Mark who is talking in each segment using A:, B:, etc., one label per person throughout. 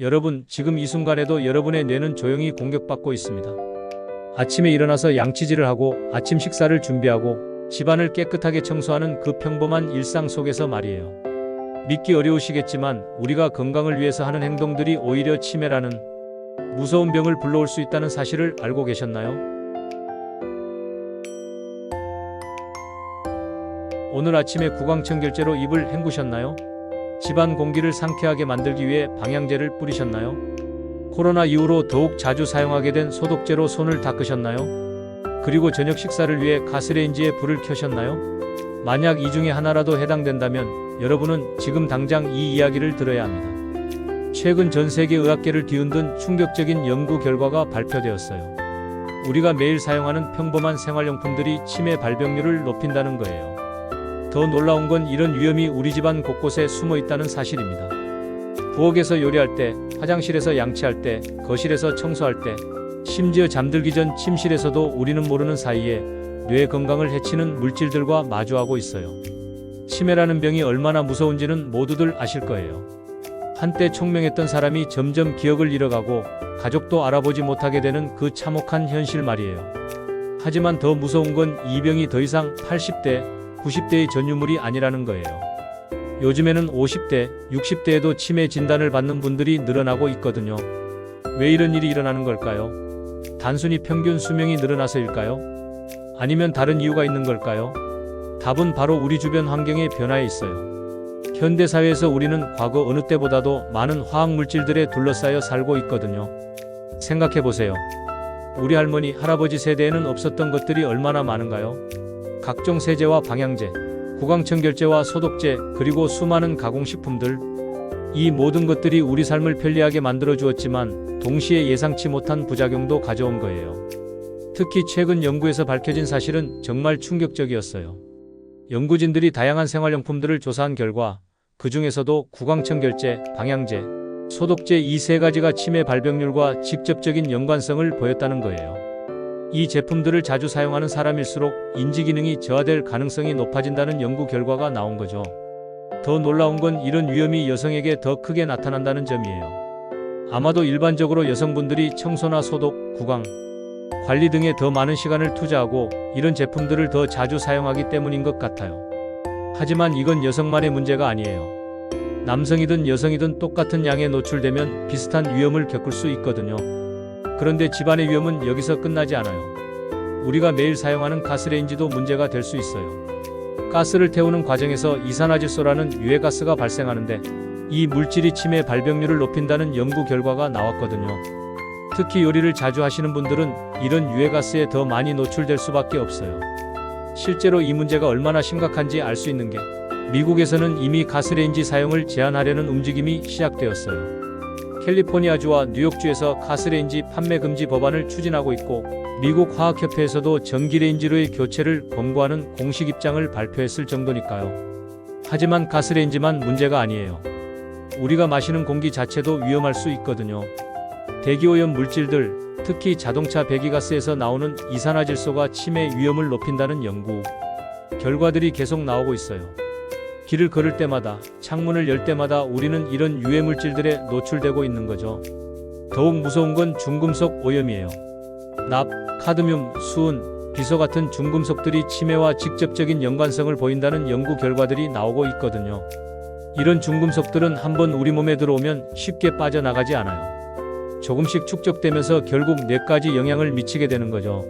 A: 여러분, 지금 이 순간에도 여러분의 뇌는 조용히 공격받고 있습니다. 아침에 일어나서 양치질을 하고 아침 식사를 준비하고 집안을 깨끗하게 청소하는 그 평범한 일상 속에서 말이에요. 믿기 어려우시겠지만 우리가 건강을 위해서 하는 행동들이 오히려 치매라는 무서운 병을 불러올 수 있다는 사실을 알고 계셨나요? 오늘 아침에 구강청결제로 입을 헹구셨나요? 집안 공기를 상쾌하게 만들기 위해 방향제를 뿌리셨나요? 코로나 이후로 더욱 자주 사용하게 된 소독제로 손을 닦으셨나요? 그리고 저녁 식사를 위해 가스레인지에 불을 켜셨나요? 만약 이 중에 하나라도 해당된다면 여러분은 지금 당장 이 이야기를 들어야 합니다. 최근 전 세계 의학계를 뒤흔든 충격적인 연구 결과가 발표되었어요. 우리가 매일 사용하는 평범한 생활용품들이 치매 발병률을 높인다는 거예요. 더 놀라운 건 이런 위험이 우리 집안 곳곳에 숨어 있다는 사실입니다. 부엌에서 요리할 때, 화장실에서 양치할 때, 거실에서 청소할 때, 심지어 잠들기 전 침실에서도 우리는 모르는 사이에 뇌 건강을 해치는 물질들과 마주하고 있어요. 치매라는 병이 얼마나 무서운지는 모두들 아실 거예요. 한때 총명했던 사람이 점점 기억을 잃어가고 가족도 알아보지 못하게 되는 그 참혹한 현실 말이에요. 하지만 더 무서운 건 이 병이 더 이상 80대, 90대의 전유물이 아니라는 거예요. 요즘에는 50대, 60대에도 치매 진단을 받는 분들이 늘어나고 있거든요. 왜 이런 일이 일어나는 걸까요? 단순히 평균 수명이 늘어나서일까요? 아니면 다른 이유가 있는 걸까요? 답은 바로 우리 주변 환경의 변화에 있어요. 현대사회에서 우리는 과거 어느 때보다도 많은 화학물질들에 둘러싸여 살고 있거든요. 생각해보세요. 우리 할머니, 할아버지 세대에는 없었던 것들이 얼마나 많은가요? 각종 세제와 방향제, 구강청결제와 소독제, 그리고 수많은 가공식품들. 이 모든 것들이 우리 삶을 편리하게 만들어 주었지만 동시에 예상치 못한 부작용도 가져온 거예요. 특히 최근 연구에서 밝혀진 사실은 정말 충격적이었어요. 연구진들이 다양한 생활용품들을 조사한 결과 그 중에서도 구강청결제, 방향제, 소독제 이 세 가지가 치매 발병률과 직접적인 연관성을 보였다는 거예요. 이 제품들을 자주 사용하는 사람일수록 인지기능이 저하될 가능성이 높아진다는 연구 결과가 나온 거죠. 더 놀라운 건 이런 위험이 여성에게 더 크게 나타난다는 점이에요. 아마도 일반적으로 여성분들이 청소나 소독, 구강, 관리 등에 더 많은 시간을 투자하고 이런 제품들을 더 자주 사용하기 때문인 것 같아요. 하지만 이건 여성만의 문제가 아니에요. 남성이든 여성이든 똑같은 양에 노출되면 비슷한 위험을 겪을 수 있거든요. 그런데 집안의 위험은 여기서 끝나지 않아요. 우리가 매일 사용하는 가스레인지도 문제가 될 수 있어요. 가스를 태우는 과정에서 이산화질소라는 유해가스가 발생하는데 이 물질이 치매 발병률을 높인다는 연구 결과가 나왔거든요. 특히 요리를 자주 하시는 분들은 이런 유해가스에 더 많이 노출될 수밖에 없어요. 실제로 이 문제가 얼마나 심각한지 알 수 있는 게 미국에서는 이미 가스레인지 사용을 제한하려는 움직임이 시작되었어요. 캘리포니아주와 뉴욕주에서 가스레인지 판매 금지 법안을 추진하고 있고 미국 화학협회에서도 전기레인지로의 교체를 권고하는 공식 입장을 발표했을 정도니까요. 하지만 가스레인지만 문제가 아니에요. 우리가 마시는 공기 자체도 위험할 수 있거든요. 대기오염 물질들, 특히 자동차 배기가스에서 나오는 이산화질소가 치매 위험을 높인다는 연구 결과들이 계속 나오고 있어요. 길을 걸을 때마다, 창문을 열 때마다 우리는 이런 유해물질들에 노출되고 있는 거죠. 더욱 무서운 건 중금속 오염이에요. 납, 카드뮴, 수은, 비소 같은 중금속들이 치매와 직접적인 연관성을 보인다는 연구 결과들이 나오고 있거든요. 이런 중금속들은 한번 우리 몸에 들어오면 쉽게 빠져나가지 않아요. 조금씩 축적되면서 결국 뇌까지 영향을 미치게 되는 거죠.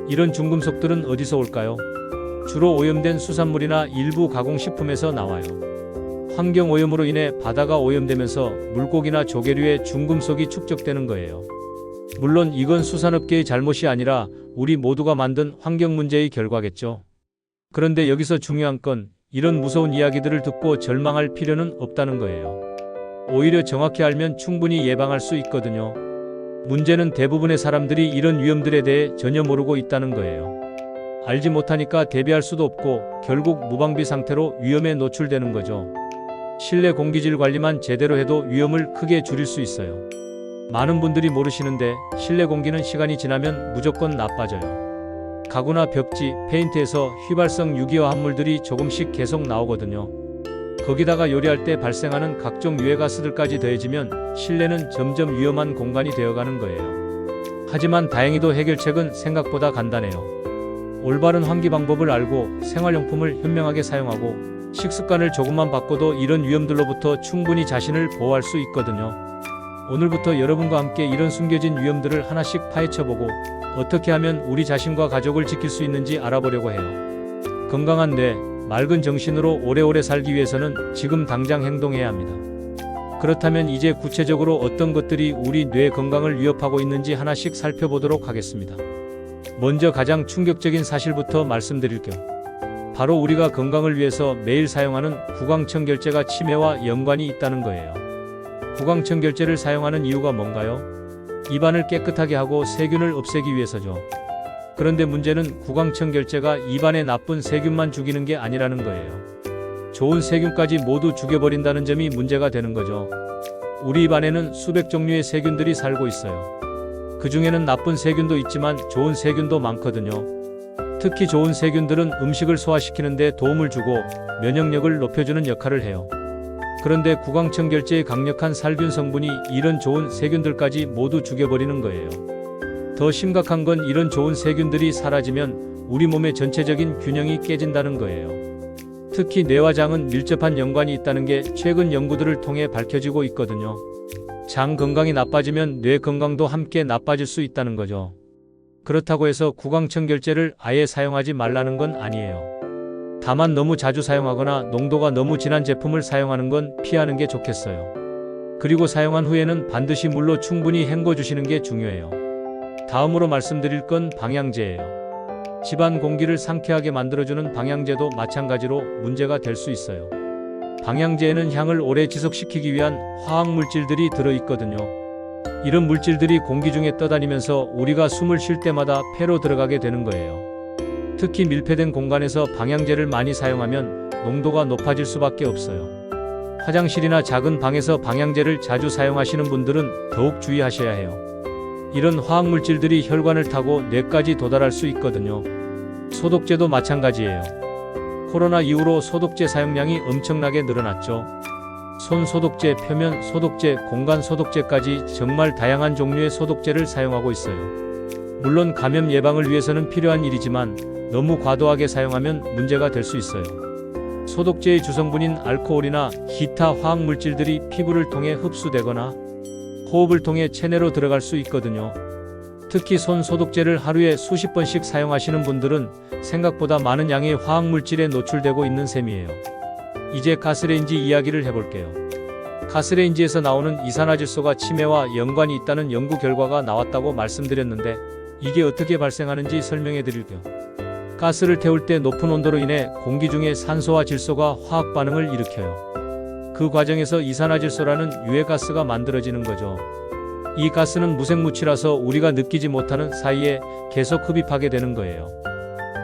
A: 이런 중금속들은 어디서 올까요? 주로 오염된 수산물이나 일부 가공식품에서 나와요. 환경오염으로 인해 바다가 오염되면서 물고기나 조개류에 중금속이 축적되는 거예요. 물론 이건 수산업계의 잘못이 아니라 우리 모두가 만든 환경 문제의 결과겠죠. 그런데 여기서 중요한 건 이런 무서운 이야기들을 듣고 절망할 필요는 없다는 거예요. 오히려 정확히 알면 충분히 예방할 수 있거든요. 문제는 대부분의 사람들이 이런 위험들에 대해 전혀 모르고 있다는 거예요. 알지 못하니까 대비할 수도 없고 결국 무방비 상태로 위험에 노출되는 거죠. 실내 공기질 관리만 제대로 해도 위험을 크게 줄일 수 있어요. 많은 분들이 모르시는데 실내 공기는 시간이 지나면 무조건 나빠져요. 가구나 벽지, 페인트에서 휘발성 유기화 합물들이 조금씩 계속 나오거든요. 거기다가 요리할 때 발생하는 각종 유해가스들까지 더해지면 실내는 점점 위험한 공간이 되어가는 거예요. 하지만 다행히도 해결책은 생각보다 간단해요. 올바른 환기 방법을 알고 생활용품을 현명하게 사용하고 식습관을 조금만 바꿔도 이런 위험들로부터 충분히 자신을 보호할 수 있거든요. 오늘부터 여러분과 함께 이런 숨겨진 위험들을 하나씩 파헤쳐보고 어떻게 하면 우리 자신과 가족을 지킬 수 있는지 알아보려고 해요. 건강한 뇌, 맑은 정신으로 오래오래 살기 위해서는 지금 당장 행동해야 합니다. 그렇다면 이제 구체적으로 어떤 것들이 우리 뇌 건강을 위협하고 있는지 하나씩 살펴보도록 하겠습니다. 먼저 가장 충격적인 사실부터 말씀드릴게요. 바로 우리가 건강을 위해서 매일 사용하는 구강청결제가 치매와 연관이 있다는 거예요. 구강청결제를 사용하는 이유가 뭔가요? 입안을 깨끗하게 하고 세균을 없애기 위해서죠. 그런데 문제는 구강청결제가 입안에 나쁜 세균만 죽이는 게 아니라는 거예요. 좋은 세균까지 모두 죽여버린다는 점이 문제가 되는 거죠. 우리 입안에는 수백 종류의 세균들이 살고 있어요. 그 중에는 나쁜 세균도 있지만 좋은 세균도 많거든요. 특히 좋은 세균들은 음식을 소화시키는 데 도움을 주고 면역력을 높여주는 역할을 해요. 그런데 구강청결제의 강력한 살균 성분이 이런 좋은 세균들까지 모두 죽여버리는 거예요. 더 심각한 건 이런 좋은 세균들이 사라지면 우리 몸의 전체적인 균형이 깨진다는 거예요. 특히 뇌와 장은 밀접한 연관이 있다는 게 최근 연구들을 통해 밝혀지고 있거든요. 장 건강이 나빠지면 뇌 건강도 함께 나빠질 수 있다는 거죠. 그렇다고 해서 구강청결제를 아예 사용하지 말라는 건 아니에요. 다만 너무 자주 사용하거나 농도가 너무 진한 제품을 사용하는 건 피하는 게 좋겠어요. 그리고 사용한 후에는 반드시 물로 충분히 헹궈주시는 게 중요해요. 다음으로 말씀드릴 건 방향제예요. 집안 공기를 상쾌하게 만들어주는 방향제도 마찬가지로 문제가 될 수 있어요. 방향제에는 향을 오래 지속시키기 위한 화학물질들이 들어있거든요. 이런 물질들이 공기 중에 떠다니면서 우리가 숨을 쉴 때마다 폐로 들어가게 되는 거예요. 특히 밀폐된 공간에서 방향제를 많이 사용하면 농도가 높아질 수밖에 없어요. 화장실이나 작은 방에서 방향제를 자주 사용하시는 분들은 더욱 주의하셔야 해요. 이런 화학물질들이 혈관을 타고 뇌까지 도달할 수 있거든요. 소독제도 마찬가지예요. 코로나 이후로 소독제 사용량이 엄청나게 늘어났죠. 손 소독제, 표면 소독제, 공간 소독제까지 정말 다양한 종류의 소독제를 사용하고 있어요. 물론 감염 예방을 위해서는 필요한 일이지만 너무 과도하게 사용하면 문제가 될 수 있어요. 소독제의 주성분인 알코올이나 기타 화학물질들이 피부를 통해 흡수되거나 호흡을 통해 체내로 들어갈 수 있거든요. 특히 손 소독제를 하루에 수십 번씩 사용하시는 분들은 생각보다 많은 양의 화학물질에 노출되고 있는 셈이에요. 이제 가스레인지 이야기를 해볼게요. 가스레인지에서 나오는 이산화질소가 치매와 연관이 있다는 연구 결과가 나왔다고 말씀드렸는데 이게 어떻게 발생하는지 설명해 드릴게요. 가스를 태울 때 높은 온도로 인해 공기 중에 산소와 질소가 화학 반응을 일으켜요. 그 과정에서 이산화질소라는 유해가스가 만들어지는 거죠. 이 가스는 무색무취라서 우리가 느끼지 못하는 사이에 계속 흡입하게 되는 거예요.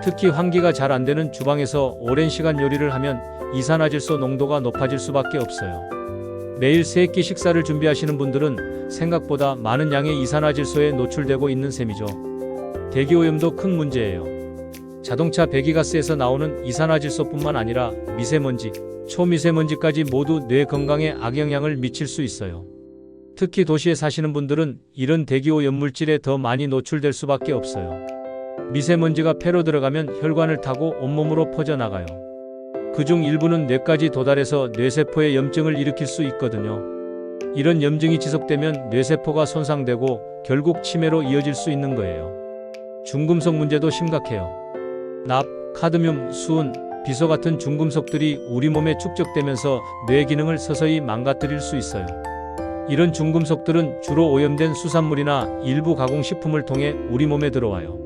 A: 특히 환기가 잘 안 되는 주방에서 오랜 시간 요리를 하면 이산화질소 농도가 높아질 수밖에 없어요. 매일 3끼 식사를 준비하시는 분들은 생각보다 많은 양의 이산화질소에 노출되고 있는 셈이죠. 대기오염도 큰 문제예요. 자동차 배기가스에서 나오는 이산화질소뿐만 아니라 미세먼지, 초미세먼지까지 모두 뇌 건강에 악영향을 미칠 수 있어요. 특히 도시에 사시는 분들은 이런 대기오염 물질에 더 많이 노출될 수밖에 없어요. 미세먼지가 폐로 들어가면 혈관을 타고 온몸으로 퍼져나가요. 그중 일부는 뇌까지 도달해서 뇌세포에 염증을 일으킬 수 있거든요. 이런 염증이 지속되면 뇌세포가 손상되고 결국 치매로 이어질 수 있는 거예요. 중금속 문제도 심각해요. 납, 카드뮴, 수은, 비소 같은 중금속들이 우리 몸에 축적되면서 뇌 기능을 서서히 망가뜨릴 수 있어요. 이런 중금속들은 주로 오염된 수산물이나 일부 가공식품을 통해 우리 몸에 들어와요.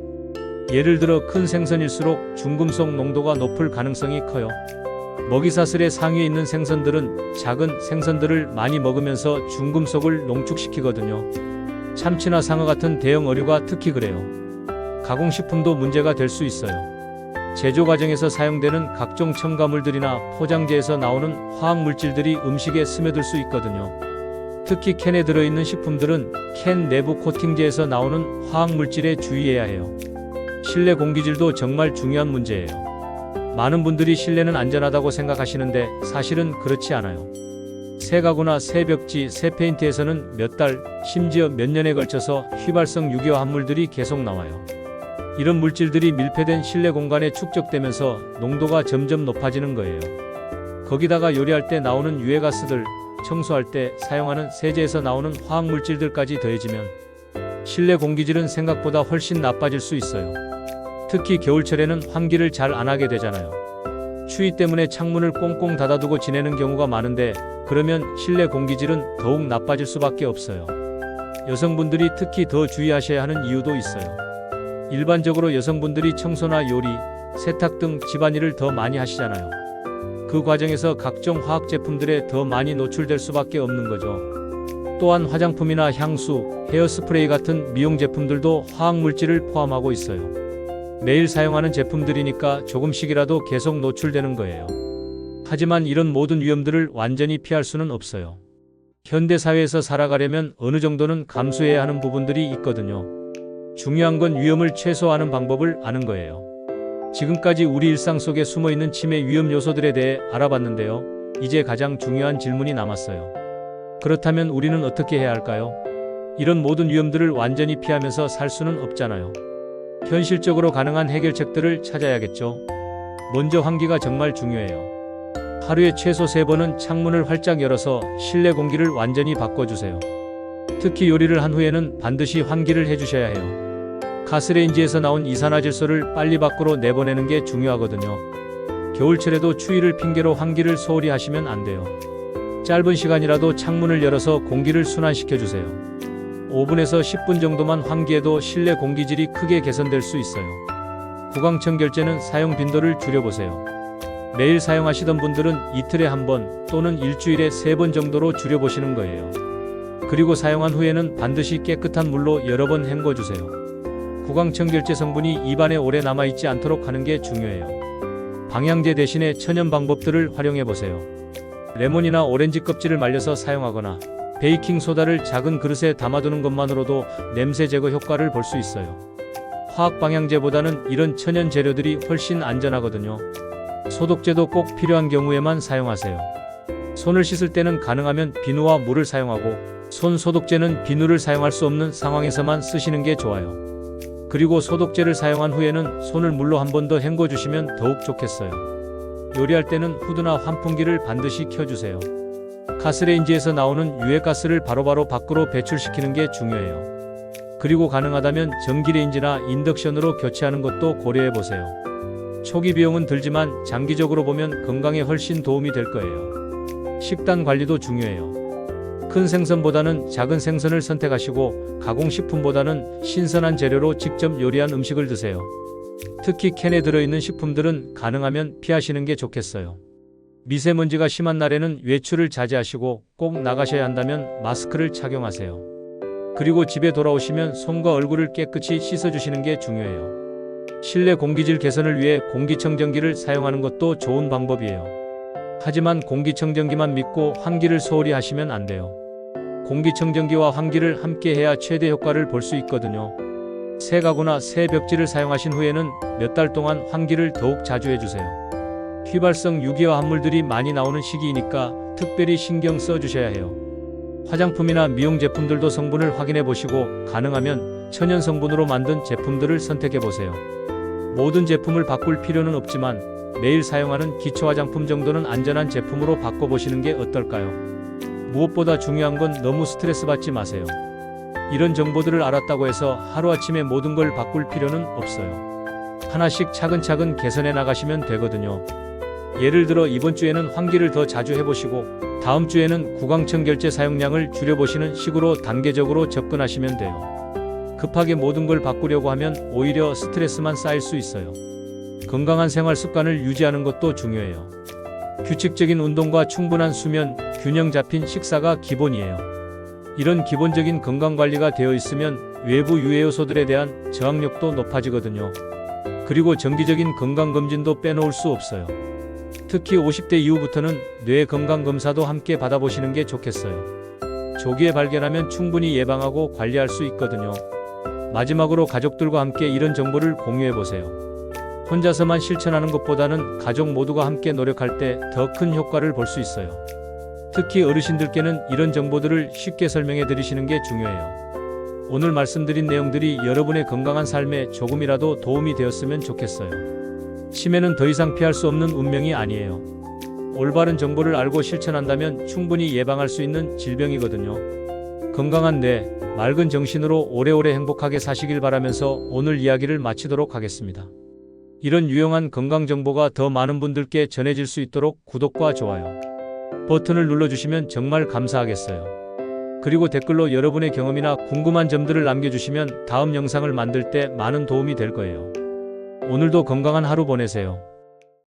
A: 예를 들어 큰 생선일수록 중금속 농도가 높을 가능성이 커요. 먹이사슬의 상위에 있는 생선들은 작은 생선들을 많이 먹으면서 중금속을 농축시키거든요. 참치나 상어 같은 대형 어류가 특히 그래요. 가공식품도 문제가 될 수 있어요. 제조 과정에서 사용되는 각종 첨가물들이나 포장재에서 나오는 화학물질들이 음식에 스며들 수 있거든요. 특히 캔에 들어있는 식품들은 캔 내부 코팅제에서 나오는 화학물질에 주의해야 해요. 실내 공기질도 정말 중요한 문제예요. 많은 분들이 실내는 안전하다고 생각하시는데 사실은 그렇지 않아요. 새 가구나 새 벽지, 새 페인트에서는 몇 달, 심지어 몇 년에 걸쳐서 휘발성 유기화 합물들이 계속 나와요. 이런 물질들이 밀폐된 실내 공간에 축적되면서 농도가 점점 높아지는 거예요. 거기다가 요리할 때 나오는 유해가스들, 청소할 때 사용하는 세제에서 나오는 화학물질들까지 더해지면 실내 공기질은 생각보다 훨씬 나빠질 수 있어요. 특히 겨울철에는 환기를 잘 안 하게 되잖아요. 추위 때문에 창문을 꽁꽁 닫아두고 지내는 경우가 많은데 그러면 실내 공기질은 더욱 나빠질 수밖에 없어요. 여성분들이 특히 더 주의하셔야 하는 이유도 있어요. 일반적으로 여성분들이 청소나 요리, 세탁 등 집안일을 더 많이 하시잖아요. 그 과정에서 각종 화학 제품들에 더 많이 노출될 수밖에 없는 거죠. 또한 화장품이나 향수, 헤어스프레이 같은 미용 제품들도 화학물질을 포함하고 있어요. 매일 사용하는 제품들이니까 조금씩이라도 계속 노출되는 거예요. 하지만 이런 모든 위험들을 완전히 피할 수는 없어요. 현대 사회에서 살아가려면 어느 정도는 감수해야 하는 부분들이 있거든요. 중요한 건 위험을 최소화하는 방법을 아는 거예요. 지금까지 우리 일상 속에 숨어있는 치매 위험 요소들에 대해 알아봤는데요. 이제 가장 중요한 질문이 남았어요. 그렇다면 우리는 어떻게 해야 할까요? 이런 모든 위험들을 완전히 피하면서 살 수는 없잖아요. 현실적으로 가능한 해결책들을 찾아야겠죠. 먼저 환기가 정말 중요해요. 하루에 최소 3번은 창문을 활짝 열어서 실내 공기를 완전히 바꿔주세요. 특히 요리를 한 후에는 반드시 환기를 해주셔야 해요. 가스레인지에서 나온 이산화질소를 빨리 밖으로 내보내는 게 중요하거든요. 겨울철에도 추위를 핑계로 환기를 소홀히 하시면 안 돼요. 짧은 시간이라도 창문을 열어서 공기를 순환시켜주세요. 5분에서 10분 정도만 환기해도 실내 공기질이 크게 개선될 수 있어요. 구강청결제는 사용 빈도를 줄여보세요. 매일 사용하시던 분들은 이틀에 한 번 또는 일주일에 3번 정도로 줄여보시는 거예요. 그리고 사용한 후에는 반드시 깨끗한 물로 여러 번 헹궈주세요. 구강청결제 성분이 입안에 오래 남아있지 않도록 하는 게 중요해요. 방향제 대신에 천연 방법들을 활용해보세요. 레몬이나 오렌지 껍질을 말려서 사용하거나 베이킹소다를 작은 그릇에 담아두는 것만으로도 냄새 제거 효과를 볼 수 있어요. 화학 방향제보다는 이런 천연 재료들이 훨씬 안전하거든요. 소독제도 꼭 필요한 경우에만 사용하세요. 손을 씻을 때는 가능하면 비누와 물을 사용하고 손 소독제는 비누를 사용할 수 없는 상황에서만 쓰시는 게 좋아요. 그리고 소독제를 사용한 후에는 손을 물로 한 번 더 헹궈주시면 더욱 좋겠어요. 요리할 때는 후드나 환풍기를 반드시 켜주세요. 가스레인지에서 나오는 유해가스를 바로바로 밖으로 배출시키는 게 중요해요. 그리고 가능하다면 전기레인지나 인덕션으로 교체하는 것도 고려해보세요. 초기 비용은 들지만 장기적으로 보면 건강에 훨씬 도움이 될 거예요. 식단 관리도 중요해요. 큰 생선보다는 작은 생선을 선택하시고 가공식품보다는 신선한 재료로 직접 요리한 음식을 드세요. 특히 캔에 들어있는 식품들은 가능하면 피하시는 게 좋겠어요. 미세먼지가 심한 날에는 외출을 자제하시고 꼭 나가셔야 한다면 마스크를 착용하세요. 그리고 집에 돌아오시면 손과 얼굴을 깨끗이 씻어주시는 게 중요해요. 실내 공기질 개선을 위해 공기청정기를 사용하는 것도 좋은 방법이에요. 하지만 공기청정기만 믿고 환기를 소홀히 하시면 안 돼요. 공기청정기와 환기를 함께 해야 최대 효과를 볼 수 있거든요. 새 가구나 새 벽지를 사용하신 후에는 몇 달 동안 환기를 더욱 자주 해주세요. 휘발성 유기화 합물들이 많이 나오는 시기이니까 특별히 신경 써주셔야 해요. 화장품이나 미용 제품들도 성분을 확인해 보시고 가능하면 천연 성분으로 만든 제품들을 선택해 보세요. 모든 제품을 바꿀 필요는 없지만 매일 사용하는 기초 화장품 정도는 안전한 제품으로 바꿔보시는 게 어떨까요? 무엇보다 중요한 건 너무 스트레스 받지 마세요. 이런 정보들을 알았다고 해서 하루아침에 모든 걸 바꿀 필요는 없어요. 하나씩 차근차근 개선해 나가시면 되거든요. 예를 들어 이번 주에는 환기를 더 자주 해보시고 다음 주에는 구강청결제 사용량을 줄여보시는 식으로 단계적으로 접근하시면 돼요. 급하게 모든 걸 바꾸려고 하면 오히려 스트레스만 쌓일 수 있어요. 건강한 생활 습관을 유지하는 것도 중요해요. 규칙적인 운동과 충분한 수면, 균형 잡힌 식사가 기본이에요. 이런 기본적인 건강관리가 되어 있으면 외부 유해 요소들에 대한 저항력도 높아지거든요. 그리고 정기적인 건강검진도 빼놓을 수 없어요. 특히 50대 이후부터는 뇌 건강검사도 함께 받아보시는 게 좋겠어요. 조기에 발견하면 충분히 예방하고 관리할 수 있거든요. 마지막으로 가족들과 함께 이런 정보를 공유해보세요. 혼자서만 실천하는 것보다는 가족 모두가 함께 노력할 때 더 큰 효과를 볼 수 있어요. 특히 어르신들께는 이런 정보들을 쉽게 설명해 드리시는 게 중요해요. 오늘 말씀드린 내용들이 여러분의 건강한 삶에 조금이라도 도움이 되었으면 좋겠어요. 치매는 더 이상 피할 수 없는 운명이 아니에요. 올바른 정보를 알고 실천한다면 충분히 예방할 수 있는 질병이거든요. 건강한 뇌, 맑은 정신으로 오래오래 행복하게 사시길 바라면서 오늘 이야기를 마치도록 하겠습니다. 이런 유용한 건강 정보가 더 많은 분들께 전해질 수 있도록 구독과 좋아요 버튼을 눌러주시면 정말 감사하겠어요. 그리고 댓글로 여러분의 경험이나 궁금한 점들을 남겨주시면 다음 영상을 만들 때 많은 도움이 될 거예요. 오늘도 건강한 하루 보내세요.